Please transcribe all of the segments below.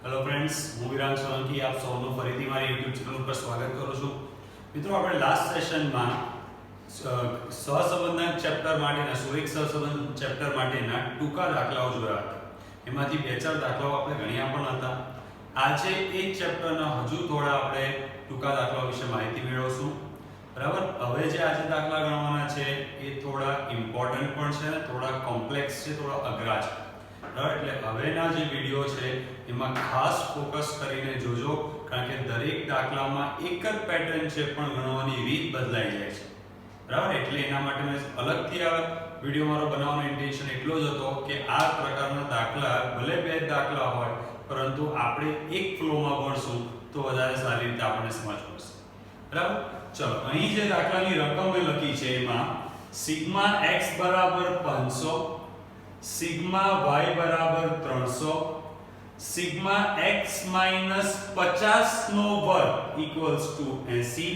Hello friends, હું વિરામ સોલંકી આપ સૌનું ફરીથી મારી YouTube ચેનલ પર સ્વાગત કરું છું. મિત્રો, આપણે લાસ્ટ સેશનમાં સહસંબંધના ચેપ્ટર માટેના સુરેખ સહસંબંધ ચેપ્ટર માટેના ટૂંકા દાખલાઓ જોયા હતા. એમાંથી બે ચાર દાખલાઓ આપણે ગણ્યા પણ હતા. આજે એ ચેપ્ટરના હજુ થોડા આપણે ટૂંકા દાખલાઓ વિશે માહિતી મેળવશું. બરાબર. હવે જે આજે દાખલા ગણવાના છે એ થોડા ઇમ્પોર્ટન્ટ પણ છે અને થોડા કોમ્પ્લેક્સ છે, થોડા અઘરા છે. એટલે હવેના જે વિડિયો છે એમાં ખાસ ફોકસ કરીને જોજો, કારણ કે દરેક દાખલામાં એક જ પેટર્ન છે પણ ગણવાની રીત બદલાઈ જાય છે. બરાબર. એટલે એના માટે મેં અલગથી આ વિડિયો મારો બનાવવાનો ઇન્ટેન્શન એટલો જ હતો કે આ પ્રકારના દાખલા ભલે બે દાખલા હોય પરંતુ આપણે એક ફ્લોમાં ભણશું તો વધારે સારી રીતે આપણને સમજ પડશે. બરાબર. ચલો, અહીં જે દાખલાની રકમ મેં લખી છે એમાં સિગ્મા x બરાબર 500, સિગ્મા y બરાબર 300, સિગ્મા x માઈનસ 50 નો વર્ગ equals to 80,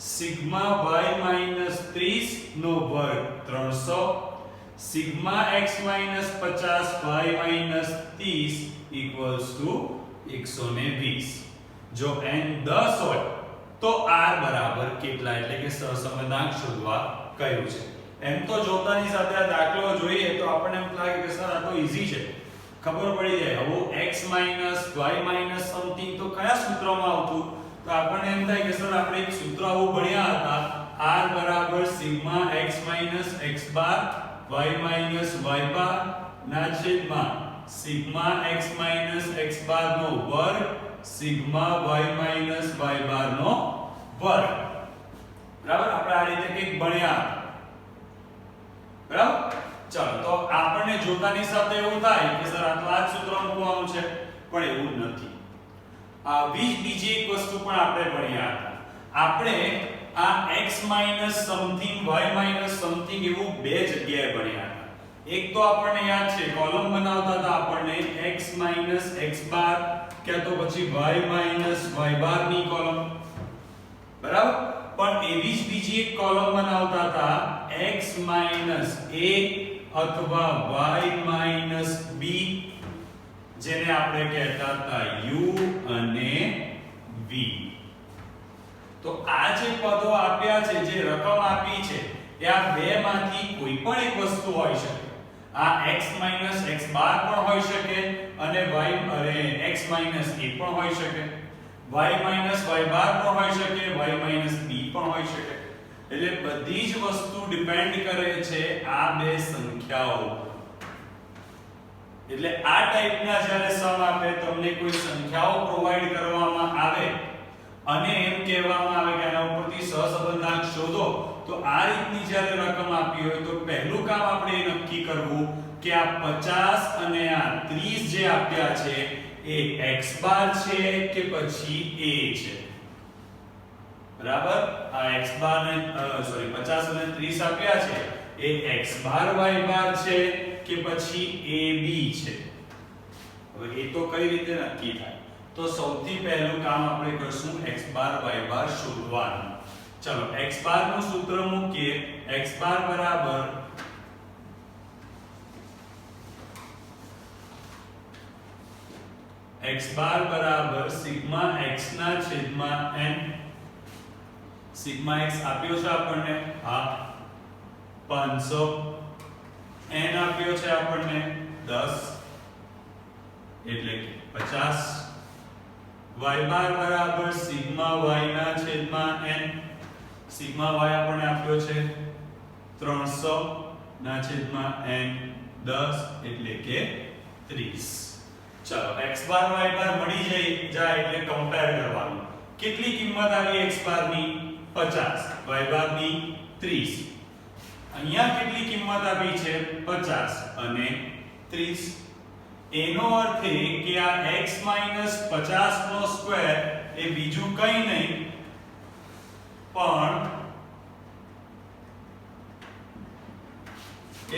sigma y minus 30 નો વર્ગ 300, sigma x minus 50 y minus 30 equals to 120. જો n 10 હોય તો r બરાબર કેટલા, એટલે કે સહસંબંધાંક શોધવા કહ્યું છે. એમ તો જોતાની સાથે આ દાખલો જોઈએ તો આપણને એમ લાગે કે સર આ તો ઈઝી છે, ખબર પડી જાય. હવે x y સમથિંગ તો કયા સૂત્રમાં આવતું, તો આપણને એમ થાય કે સર આપણે એક સૂત્ર આવું ભણ્યા હતા, r બરાબર સિગ્મા x x બાર y y બાર ના છેદમાં સિગ્મા x x બાર નો વર્ગ સિગ્મા y y બાર નો વર્ગ. બરાબર. આપણે આ રીતે કંઈક ભણ્યા. બરાબર. ચાલો, તો આપણને જોતાની સાથે એવું થાય કે સર આ તો આ જ સૂત્ર મૂકવાનું છે, પણ એવું નથી. બીજી એક વસ્તુ પણ આપણે ભણ્યા હતા. આપણે આ x સમથિંગ y સમથિંગ એવું બે જગ્યાએ ભણ્યા હતા. એક તો આપણને યાદ છે કોલમ બનાવતા હતા આપણને x x બાર કે તો પછી y y બાર ની કોલમ. બરાબર. પણ એવી જ બીજી એક કોલમ બનાવતા હતા x a અથવા y b, જેને આપણે કહેતા હતા u અને v. તો આ જે પદો આપ્યા છે, જે રકમ આપી છે, એ આ બેમાંથી કોઈ પણ એક વસ્તુ હોઈ શકે. આ x x બાર પણ હોઈ શકે અને x a પણ હોઈ શકે, y y બાર પણ હોઈ શકે, y b પણ હોઈ શકે. એટલે બધી જ વસ્તુ ડિપેન્ડ કરે છે આ બે સંખ્યાઓ. એટલે આ ટાઈપના જ્યારે સમ આપે, તમને કોઈ સંખ્યાઓ પ્રોવાઈડ કરવામાં આવે અને એમ કહેવામાં આવે કે આના ઉપરથી સહસંબંધાંક શોધો, તો આ રીતની જ્યારે રકમ આપી હોય તો પહેલું કામ આપણે એ નક્કી કરવું કે આ 50 અને આ 30 જે આપ્યા છે એ x બાર છે કે પછી a છે. બરાબર. આ x બાર ને 50 અને 30 આપ્યા છે એ x બાર y બાર છે કે પછી a b છે. હવે એ તો કઈ રીતે નક્કી થાય? તો સૌથી પહેલું કામ આપણે કરશું x બાર y બાર શોધવાનું. ચલો, x બાર નું સૂત્ર મૂકીએ. x બાર બરાબર સિગ્મા x ના છેદમાં n. સિગ્મા x આપ્યો છે આપણને, હા, 500. n આપ્યો છે આપણને 10 એટલે કે 50. y બાર બરાબર સિગ્મા y ના છેદમાં n. સિગ્મા y આપણને આપ્યો છે 300 ના છેદમાં n 10 એટલે કે 30. ચલો, x બાર y બાર મળી જાય એટલે કમ્પેર કરવાનું. કેટલી કિંમત આવી x બાર ની? 50, y બાર ની 30. અહીંયા કેટલી કિંમત આપી છે? 50 અને 30. એનો અર્થ એ કે આ x 50 નો સ્ક્વેર એ બીજું કંઈ નહીં પણ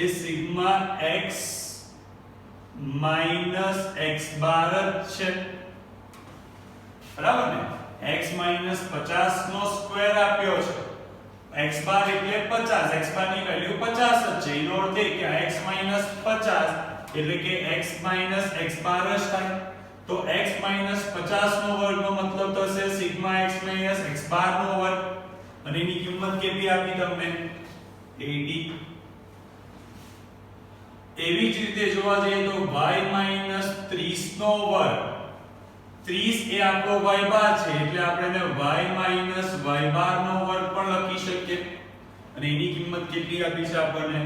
એ સિગ્મા x x બાર જ છે. બરાબર ને? x 50 નો સ્ક્વેર આપ્યો છે. x બાર એટલે 50, x બાર ની વેલ્યુ 50 જ છે. એનો અર્થ એ કે x 50 એટલે કે x x બાર જ થાય. તો x - 50 નો વર્ગ નો મતલબ થશે સિગ્મા x - x બાર નો વર્ગ અને એની કિંમત કેટલી આપી તમને 80. એવી જ રીતે જોવા જઈએ તો y - 30 નો વર્ગ 30 એ આપણો y બાર છે એટલે આપણે એને y - y બાર નો વર્ગ પણ લખી શકીએ અને એની કિંમત કેટલી આપી છે આપણને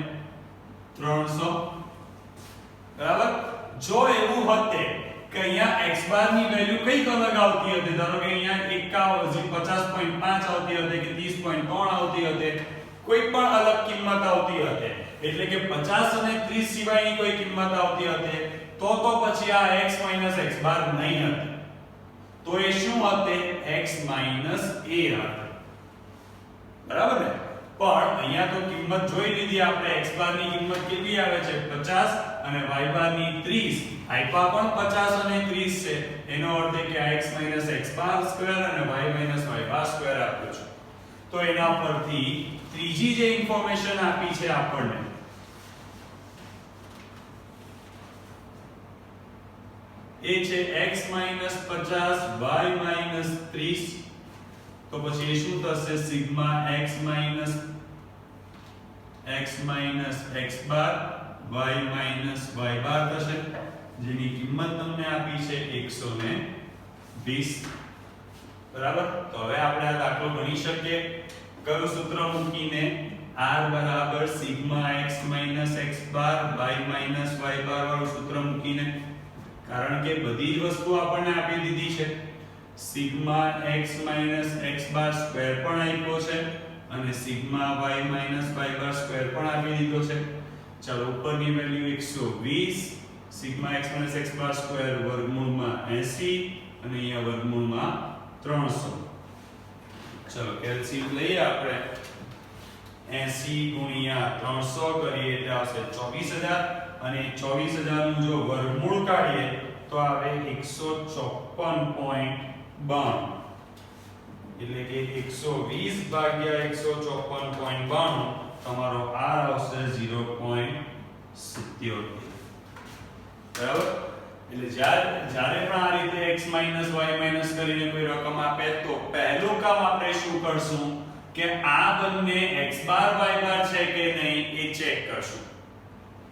300. બરાબર. જો એવું હોતે કે અહીંયા x બાર ની વેલ્યુ કઈક અલગ આવતી હતી, ધારો કે અહીંયા 50.5 આવતી હતી કે 30.3 આવતી હતી, કોઈ પણ અલગ કિંમત આવતી હતી, એટલે કે 50 અને 30 સિવાયની કોઈ કિંમત આવતી હતી, તો પછી આ x - x બાર નહીં હતી, તો એ શું હતે x - a હતે. બરાબર ને. પણ અહીંયા તો કિંમત જોઈ લીધી આપણે, x બાર ની કિંમત કેટલી આવે છે 50 અને y બાર ની 30. આપ્યા પણ 50 અને 30 છે, એનો અર્થ એ કે આ x - x બાર સ્ક્વેર અને y - y બાર સ્ક્વેર આપ્યો છે. તો એના પરથી ત્રીજી જે ઇન્ફોર્મેશન આપી છે આપણને એ છે x - 50 y - 30. તો પછી એ શું થશે સિગ્મા x x બાર y y બાર થશે, જેની કિંમત તમને આપી છે 120. બરાબર. તો હવે આપણે આ દાખલો ગણી શકીએ. કયું સૂત્ર મૂકીને r બરાબર સિગ્મા x x બાર y y બાર વાળું સૂત્ર મૂકીને, કારણ કે બધી જ વસ્તુ આપણને આપી દીધી છે. સિગ્મા x x બાર સ્ક્વેર પણ આપ્યો છે અને સિગ્મા y y બાર સ્ક્વેર પણ આપી દીધો છે. ચાલો ઉપરની વેલ્યુ 120, સિગ્મા x x બાર સ્ક્વેર વર્ગમૂળમાં 80 અને અહીંયા વર્ગમૂળમાં 300. ચલો કેલ્સીયમ લઈએ આપણે. 80 ગુણ્યા 300 કરીએ એટલે આવશે 24000 અને 24000 નું જો વર્ગમૂળ કાઢીએ તો આવે 154.92, એટલે કે 120 ભાગ્યા 154.92 તમારો r આવશે 0.77. બરાબર. એટલે જ્યારે પણ આ રીતે x - y - કરીને કોઈ રકમ આપે તો પહેલું કામ આપણે શું કરશું કે આ બંને x બાર y બાર છે કે નહીં એ ચેક કરશું.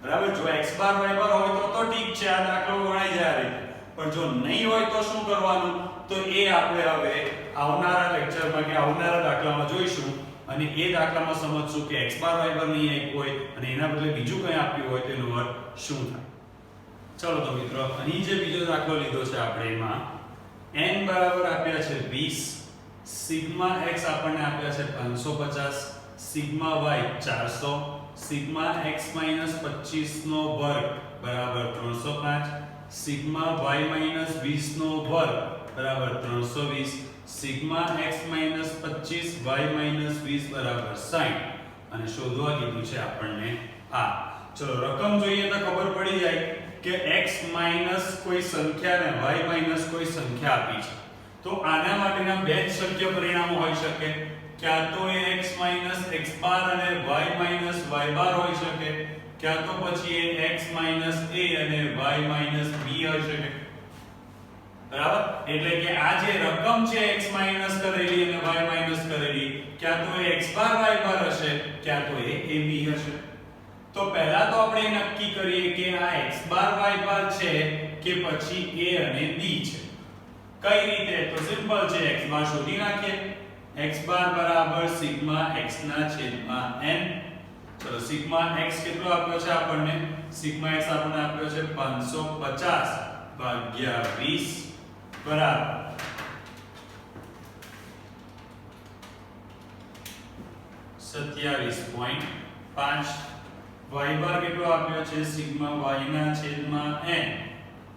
બરાબર. જો x બાર y બાર હોય તો ઠીક છે, આ દાખલો ગણાઈ જાય આ રીતે. પણ જો નહીં હોય તો શું કરવાનું, તો એ આપણે હવે આવનારા લેક્ચરમાં કે આવનારા દાખલામાં જોઈશું અને એ દાખલામાં સમજશું કે x બાર y બાર નહીં આપ્યું હોય અને એના બદલે બીજું કંઈ આપ્યું હોય તો એનો અર્થ શું થાય. ચલો તો મિત્રો, અહીં જે બીજો દાખલો લીધો છે આપણે, એમાં n બરાબર આપ્યા છે 20, સિગ્મા x આપણને આપ્યા છે 550, સિગ્મા y 400, સિગ્મા x - 25 નો વર્ગ બરાબર 305, સિગ્મા y - 20 નો વર્ગ બરાબર 320, સિગ્મા x - 25 y - 20 બરાબર 60 અને શોધવા કીધું છે આપણને આ. ચલો રકમ જોઈએ તો ખબર પડી જાય કે x માઈનસ કોઈ સંખ્યા ને y માઈનસ કોઈ સંખ્યા આપી છે. તો આના માટેના બે જ શક્ય પરિણામો હોઈ શકે. ક્યાં તો એ x માઈનસ x બાર અને y માઈનસ y બાર હોઈ શકે, ક્યાં તો પછી એ x માઈનસ a અને y માઈનસ b હોઈ શકે. બરાબર. એટલે કે આ જે રકમ છે x માઈનસ કરેલી અને y માઈનસ કરેલી, ક્યાં તો એ x બાર y બાર હશે, ક્યાં તો એ ab હશે. તો પહેલા તો આપણે નક્કી કરીએ કે આ x બાર y બાર છે કે પછી a અને b છે. કઈ રીતે? તો સિમ્પલ છે, x બાર શોધી નાખીએ. x બાર બરાબર સિગ્મા x ના છેદમાં n. ચલો સિગ્મા x કેટલો આપ્યો છે આપણને? સિગ્મા x આપણને આપ્યો છે 550 ભાગ્યા 20 બરાબર 27.5. y બાર કેટલો આપ્યો છે? સિગ્મા y ના છેદમાં n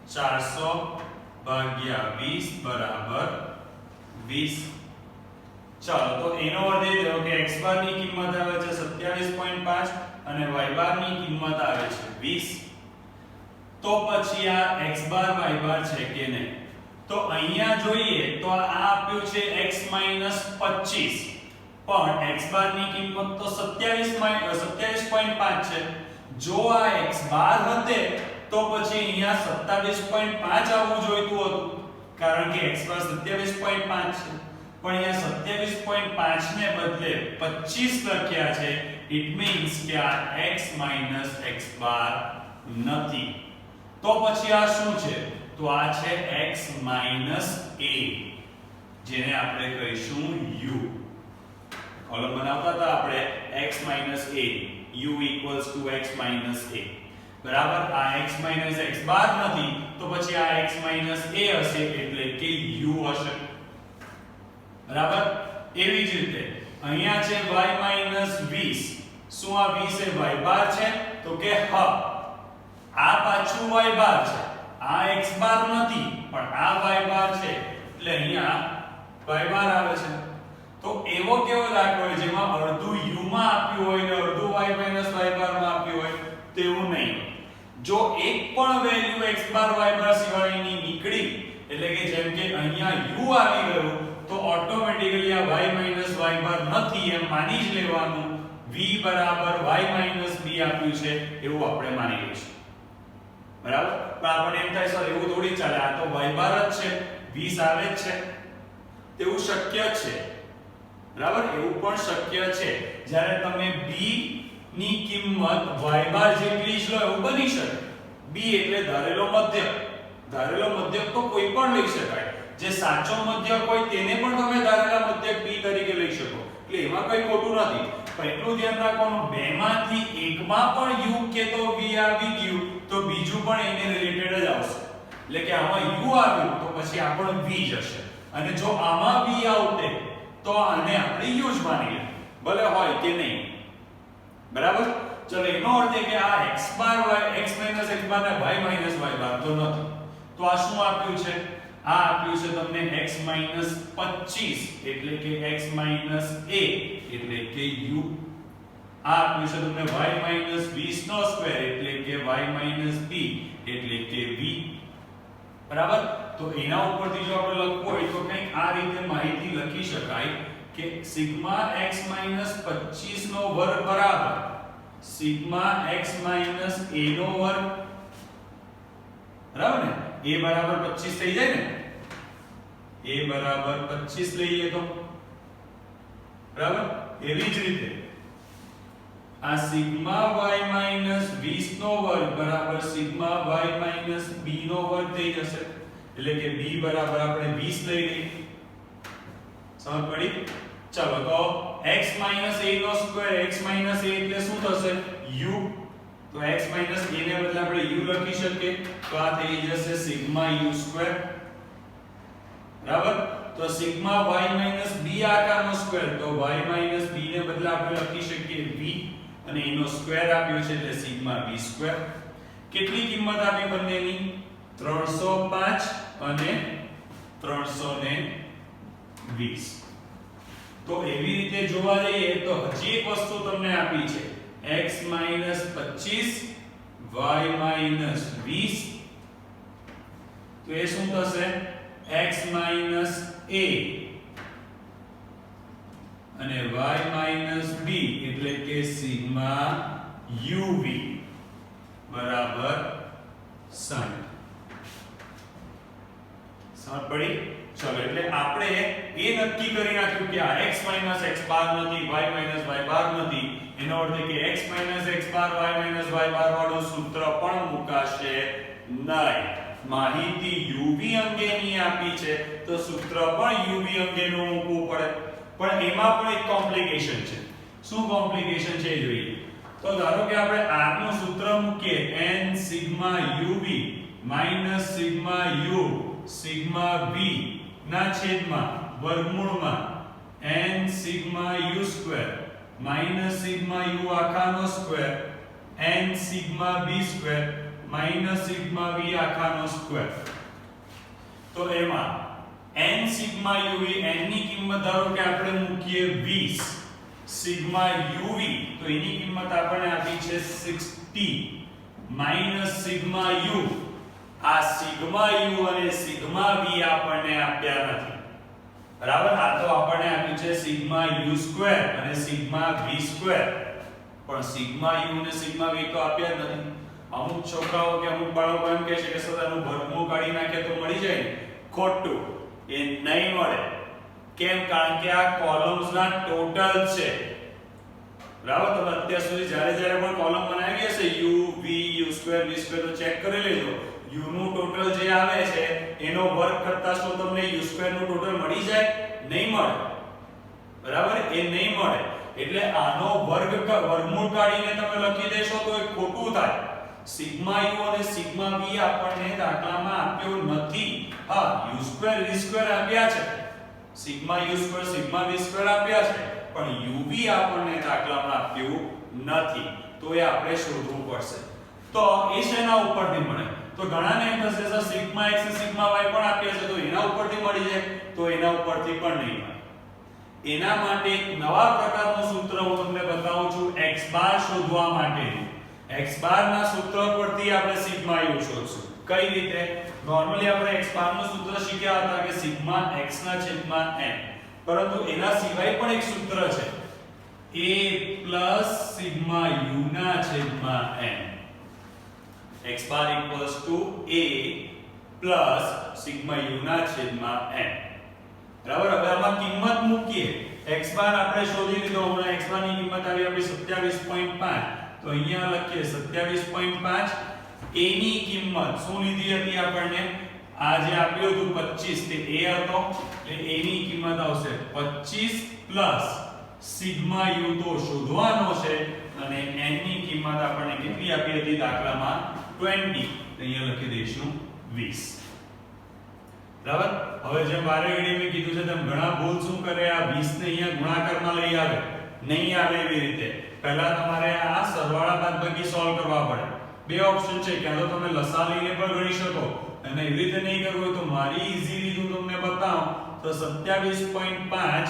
400 ભાગ્યા 20 બરાબર 20. ચાલો તો એનો અર્થ એ થયો કે x બાર ની કિંમત આવે છે 27.5 અને y બાર ની કિંમત આવે છે 20. તો પછી આ x બાર y બાર છે કે નહીં? તો અહીંયા જોઈએ તો આ આપ્યું છે x 25, પણ x બાર ની કિંમત તો 27.5 છે. જો આ x બાર હતે તો પછી અહીંયા 27.5 આવવું જોઈતું હતું કારણ કે x બાર 27.5 છે પણ અહીંયા 27.5 ને બદલે 25 લખ્યા છે ઇટ મીન્સ કે આ x x બાર નથી તો પછી આ શું છે તો આ છે x a જેને આપણે કહીશું u કોલમ બનાવતા હતા આપણે x a u x a બરાબર આ x x બાર નથી તો પછી આ x a હશે એટલે કે u હશે બરાબર એવી જ રીતે અહીંયા છે y 20 શું આ 20 એ y બાર છે તો કે હા આ પાછું y બાર છે આ x બાર નથી પણ આ y બાર છે એટલે અહીંયા y બાર આવે છે તો એવો કેવો દાખલો હોય જેમાં અડધું u માં આપ્યું હોય ને અડધું y y બાર માં આપ્યું હોય તેવું નહીં જો એક પણ વેલ્યુ x બાર y બાર સિવાયની નીકળી એટલે કે જેમ કે અહીંયા u આવી ગયું તો ઓટોમેટિકલી આ y y બાર નથી એમ માની જ લેવાનું v બરાબર y b આપ્યું છે એવું આપણે માની લઈશું બરાબર પણ આપણે એમ થાય સર એવું થોડી ચાલે આ તો y બાર જ છે 20 આવે જ છે તેવું શક્ય છે બરાબર એવું પણ શક્ય છે જ્યારે તમે b ની કિંમત y બાર જેટલી જ લો એવું બની શકે b એટલે ધારેલો મધ્યક તો કોઈ પણ લઈ શકાય જે સાચો મધ્યક હોય તેને પણ તમે ધારેલા મધ્યક b તરીકે લઈ શકો એટલે એમાં કંઈ ખોટું નથી પણ એટલું ધ્યાન રાખવાનું બેમાંથી એકમાં પણ u કે તો v આવી ગયું તો બીજું પણ એને રિલેટેડ જ આવશે એટલે કે આમાં u આવ્યું તો પછી આ પણ v જ હશે અને જો આમાં v આવતે તો આને આપણે u જ માની લઈએ ભલે હોય કે નહીં બરાબર ચલો એનો અર્થ એ કે આ x બાર y x x બાર ને y y બાર તો નથી તો આ શું આપ્યું છે આ આપ્યું છે તમને x 25 એટલે કે x a એટલે કે u આ આપ્યું છે તમને y 20 નો સ્ક્વેર એટલે કે y b એટલે કે v બરાબર તો એના ઉપરથી જો આપણે લખવું હોય તો કંઈક આ રીતે માહિતી લખી શકાય કે સિગ્મા x 25 નો વર્ગ બરાબર સિગ્મા x a નો વર્ગ બરાબર ને a બરાબર 25 થઈ જાય ને a બરાબર 25 લઈએ તો બરાબર એવી જ રીતે આ સિગ્મા y 20 નો વર્ગ બરાબર સિગ્મા y b નો વર્ગ થઈ જશે એટલે કે b બરાબર આપણે 20 લઈ લઈએ સમજ પડી ચલો તો x a નો સ્ક્વેર x a એટલે શું થશે u તો x a ને બદલે આપણે u લખી શકીએ તો આ થઈ જશે સિગ્મા u સ્ક્વેર બરાબર તો સિગ્મા y b આકારનો સ્ક્વેર તો y b ને બદલે આપણે લખી શકીએ v અને એનો સ્ક્વેર આપ્યો છે એટલે સિગ્મા b સ્ક્વેર કેટલી કિંમત આપી બંનેની 305 અને 320 તો એવી રીતે જોવા જઈએ તો હજી એક વસ્તુ તમને આપી છે x 25 y 20 તો એ શું થશે x a અને y b એટલે કે સિગ્મા uv બરાબર 60 સમજ પડી ચલો એટલે આપણે એ નક્કી કરી નાખ્યું કે આ x x બાર નથી y y બાર નથી એનો અર્થ એ કે x x બાર y y બાર વાળું સૂત્ર પણ મુકાશે નહીં માહિતી uv અંગેની આપી છે તો સૂત્ર પણ uv અંગેનું મૂકવું પડે પણ એમાં પણ એક કોમ્પ્લિકેશન છે શું કોમ્પ્લિકેશન છે એ જોઈએ તો ધારો કે આપણે r નું સૂત્ર મૂકીએ n sigma uv minus sigma u sigma v ના છેદમાં વર્ગમૂળમાં n sigma u square minus sigma u આખાનો square n sigma v square minus sigma v આખાનો સ્ક્વેર તો એમાં n સિગ્મા uv n ની કિંમત ધારો કે આપણે મૂકીએ 20 સિગ્મા uv તો એની કિંમત આપણે આપી છે 60 માઈનસ સિગ્મા u આ સિગ્મા u અને સિગ્મા v આપણને આપ્યા નથી બરાબર આ તો આપણને આપ્યું છે સિગ્મા u સ્ક્વેર અને સિગ્મા v સ્ક્વેર પણ સિગ્મા u અને સિગ્મા v તો આપ્યા જ નથી અમુક છોકરાઓ કે અમુક બાળકો એમ કહે છે કે સર આનું વર્ગમૂળ કાઢી નાખે તો મળી જાય ને. ખોટું, એ નહીં મળે. કેમ? કારણ કે આ કોલમ્સના ટોટલ છે. બરાબર? તમે અત્યાર સુધી જ્યારે પણ કોલમ બનાવી હશે u v u2 v2 તો ચેક કરી લેજો. u નું ટોટલ જે આવે છે એનો વર્ગ કરતા શું તમને u2 નું ટોટલ મળી જાય? નહીં મળે. બરાબર? એ નહીં મળે. એટલે આનો વર્ગમૂળ કાઢીને તમે લખી દેશો તો એ ખોટું થાય. સિગ્મા u અને સિગ્મા v આપણને દાખલામાં આપ્યો નથી. હા, u2 v2 આપ્યા છે. સિગ્મા u2 સિગ્મા v2 આપ્યા છે, પણ uv આપણને દાખલામાં આપ્યું નથી. તો એ આપણે શોધવું પડશે. તો એ શેના ઉપરથી મળે? તો ઘણાને એમ થશે સર સિગ્મા x અને સિગ્મા y પણ આપ્યા છે તો એના ઉપરથી મળી જાય. તો એના ઉપરથી પણ નહીં મળે. એના માટે એક નવા પ્રકારનું સૂત્ર હું તમને બતાવું છું x બાર શોધવા માટેનું. x બાર ના સૂત્ર પરથી આપણે સિગ્મા u શોધશું. કઈ રીતે? નોર્મલી આપણે x બાર નું સૂત્ર શીખ્યા હતા કે સિગ્મા x ના છેદમાં n. પરંતુ એના સિવાય પણ એક સૂત્ર છે a સિગ્મા u ના છેદમાં n. x bar a sigma u ના છેદમાં n. બરાબર? હવે આમાં કિંમત મૂકીએ. x બાર આપણે શોધી લીધો. હમણાં x બાર ની કિંમત આવી આપણી 27.5. તો અહીંયા લખીએ 27.5. a ની કિંમત શું લીધી હતી આપણને? આ જે આપ્યું હતું 25 તે a હતો. એટલે a ની કિંમત આવશે 25 સિગ્મા u તો શોધવાનો છે અને n ની કિંમત આપણને કેટલી આપી હતી દાખલામાં? 20. તો અહીંયા લખી દઈશું 20. બરાબર? હવે જેમ વારે ઘડીએ મેં કીધું છે તેમ ઘણા ભૂલ શું કરે? આ 20 ને અહીંયા ગુણાકારમાં લઈ આવે. નહીં આવે એવી રીતે. પહેલા તમારે આ સરવાળા બાદબાકી સોલ્વ કરવા પડે. બે ઓપ્શન છે, ક્યાં તો તમે લસા લઈને પણ ગણી શકો અને એવી રીતે નહીં કરવું હોય તો મારી ઈઝીલી હું તમને બતાવું તો 27.5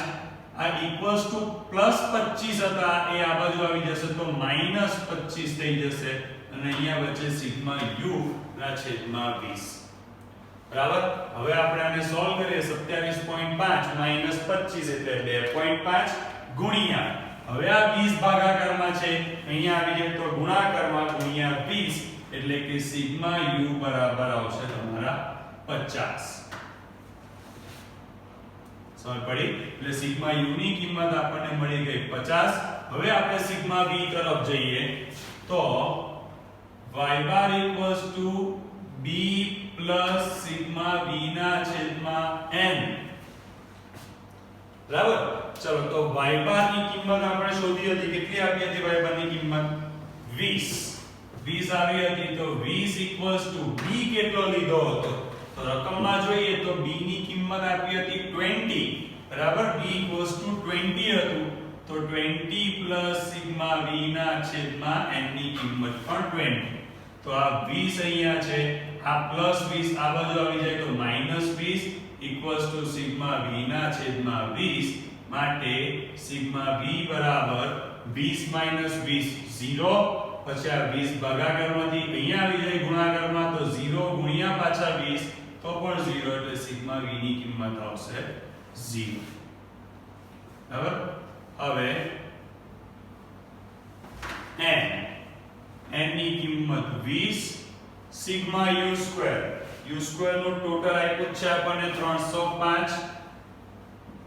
આ ઇક્વલ્સ ટુ +25 હતા એ આ બાજુ આવી જશે તો -25 થઈ જશે અને અહીંયા વચ્ચે સિગ્મા u ના છેદમાં 20. બરાબર? હવે આપણે આને સોલ્વ કરીએ. 27.5 -25 એટલે 2.5 ગુણ્યા. હવે આ 20 ભાગાકારમાં છે, અહીંયા આવી જાય તો ગુણાકારમાં ગુણ્યા 20 એટલે કે સિગ્મા u બરાબર આવશે તમારા 50. સમજ પડી? એટલે સિગ્મા u ની કિંમત આપણને મળી ગઈ 50. હવે આપણે સિગ્મા v તરફ જઈએ તો y bar equals to b plus sigma v ના છેદમાં n. બરાબર? ચલો તો y બાર ની કિંમત આપણે શોધી હતી. કેટલી આપી હતી y બાર ની કિંમત? 20 આવી હતી. તો 20 ઇક્વલ્સ ટુ b કેટલો લીધો હતો? તો રકમમાં જોઈએ તો b ની કિંમત આપી હતી 20. બરાબર? b ઇક્વલ્સ ટુ 20 હતું. તો 20 પ્લસ સિગ્મા v ના છેદમાં n ની કિંમત પણ 20. તો આ 20 અહીંયા છે, આ પ્લસ 20 આ બાજુ આવી જાય તો -20 ઇક્વલ્સ ટુ સિગ્મા v ના છેદમાં 20 માટે સિગ્મા v બરાબર 20 - 20 0. પછી આ 20 ભાગાકારમાંથી અહીંયા આવી જાય ગુણાકારમાં તો 0 ગુણ્યા પાછા 20 તો પણ 0 એટલે સિગ્મા v ની કિંમત આવશે 0. બરાબર? હવે n ની કિંમત 20 સિગ્મા u2 નું ટોટલ આપ્યું છે આપણને 305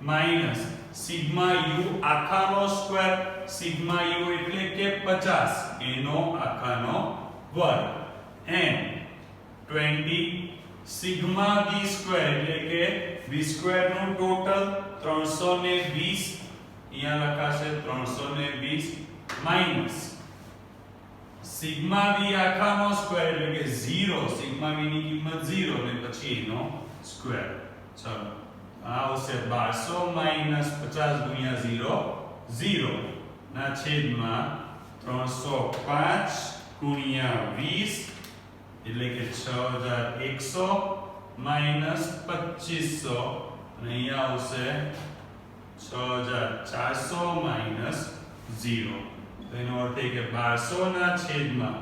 માઈનસ સિગ્મા u આખાનો સ્ક્વેર. સિગ્મા u એટલે કે 50 એનો આખાનો વર્ગ n 20 સિગ્મા v2 એટલે કે v2 નું ટોટલ 320 અહીંયા લખાશે 320 માઈનસ સિગ્મા v આખાનો સ્ક્વેર એટલે કે 0. સિગ્મા v ની કિંમત 0 અને પછી એનો સ્ક્વેર. ચલો આ આવશે 1200 50 ગુણ્યા 0 0 ના છેદમાં 305 ગુણ્યા 20 એટલે કે 6100 માઈનસ 2500 અને અહીંયા આવશે 6400 માઈનસ 0. તો એનો અર્થ એ કે 1200 ના છેદમાં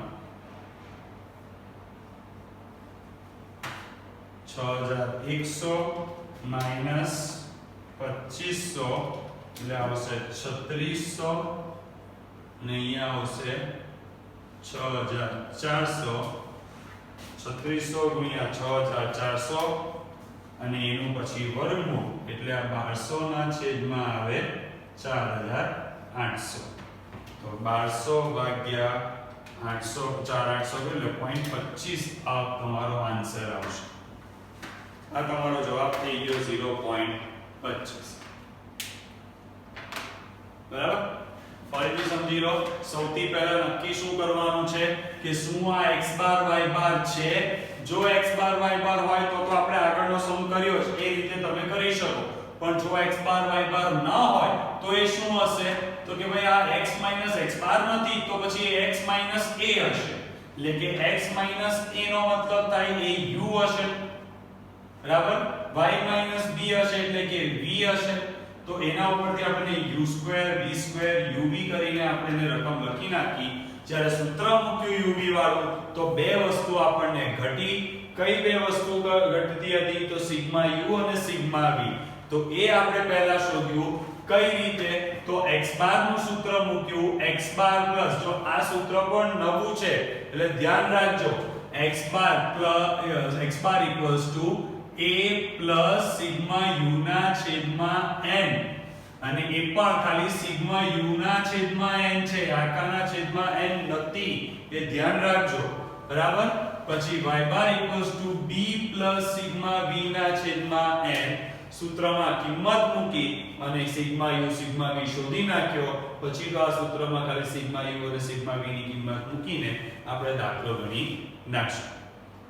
6100 માઈનસ 2500 એટલે આવશે 3600 અને અહીંયા આવશે 6400 3600 ગુણ્યા 6400 અને એનું પછી વર્ગમૂળ એટલે આ 1200 ના છેદમાં આવે 4800 તો 1200 ભાગ્યા 800 4800 એટલે 0.25 આ તમારો આન્સર આવશે આ તમારો જવાબ થઈ ગયો 0.25 બરાબર ફરીથી સમજી લો સૌથી પહેલા નક્કી શું કરવાનું છે કે શું આ x બાર y બાર છે જો x બાર y બાર હોય તો આપણે આગળનો સમ કર્યો છે એ રીતે તમે કરી શકો પણ જો x બાર y બાર ન હોય તો એ શું હશે તો કે ભાઈ આ x x બાર નથી તો પછી x a હશે એટલે કે x a નો મતલબ થાય એ u હશે બરાબર y b હશે એટલે કે v હશે તો એના ઉપરથી આપણે u2 v2 uv કરીને આપણે રકમ લખી નાખી જ્યારે સૂત્ર મૂક્યું uv વાળું તો બે વસ્તુ આપણને ઘટી કઈ બે વસ્તુ ઘટતી હતી તો સિગ્મા u અને સિગ્મા v તો એ આપણે પહેલા શોધ્યું કઈ રીતે તો x બાર નું સૂત્ર મૂક્યું x બાર પ્લસ જો આ સૂત્ર પણ નવું છે એટલે ધ્યાન રાખજો x bar equals to a plus sigma u ના છેદમાં n અને એ પણ ખાલી સિગ્મા u ના છેદમાં n છે આકાના છેદમાં n નથી એ ધ્યાન રાખજો બરાબર પછી y bar equals to b plus sigma v ના છેદમાં n સૂત્રમાં કિંમત મૂકી અને સિગ્મા u સિગ્મા v શોધી નાખ્યો પછી તો આ સૂત્રમાં ખાલી સિગ્મા u અને સિગ્મા v ની કિંમત મૂકીને આપણે દાખલો ગણી નાખશું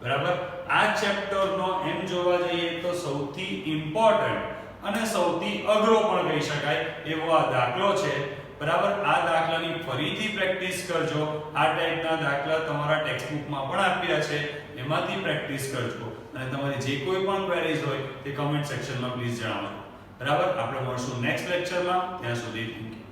બરાબર આ ચેપ્ટરનો એમ જોવા જઈએ તો સૌથી ઇમ્પોર્ટન્ટ અને સૌથી અઘરો પણ કહી શકાય એવો આ દાખલો છે બરાબર આ દાખલાની ફરીથી પ્રેક્ટિસ કરજો આ ટાઈપના દાખલા તમારા ટેક્સ્ટ બુકમાં પણ આપ્યા છે એમાંથી પ્રેક્ટિસ કરજો અને તમારી જે કોઈ પણ ક્વેરીઝ હોય તે કમેન્ટ સેક્શનમાં પ્લીઝ જણાવજો બરાબર આપણે મળશું નેક્સ્ટ લેક્ચરમાં ત્યાં સુધી થેન્ક યુ